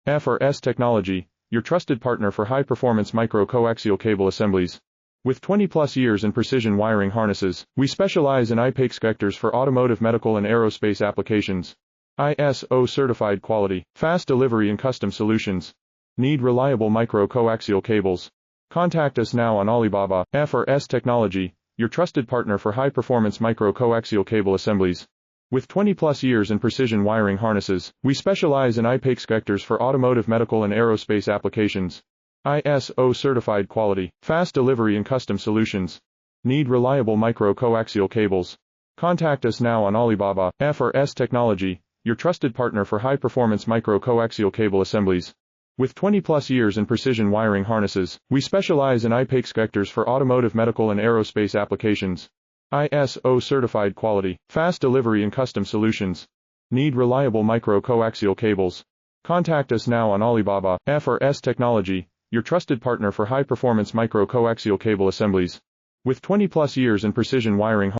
FRS Technology, your trusted partner for high-performance micro-coaxial cable assemblies. With 20-plus years in precision wiring harnesses, we specialize in IPACE connectors for automotive, medical, and aerospace applications. ISO-certified quality, fast delivery, and custom solutions. Need reliable micro-coaxial cables? Contact us now on Alibaba. FRS Technology, your trusted partner for high-performance micro-coaxial cable assemblies. With 20-plus years in precision wiring harnesses, we specialize in IPACE connectors for automotive, medical, and aerospace applications. ISO-certified quality, fast delivery, and custom solutions. Need reliable micro-coaxial cables? Contact us now on Alibaba. FRS Technology, your trusted partner for high-performance micro-coaxial cable assemblies. With 20-plus years in precision wiring harnesses, we specialize in IPACE connectors for automotive, medical, and aerospace applications. ISO-certified quality, fast delivery, and custom solutions. Need reliable micro-coaxial cables? Contact us now on Alibaba. FRS Technology, your trusted partner for high-performance micro-coaxial cable assemblies. With 20-plus years in precision wiring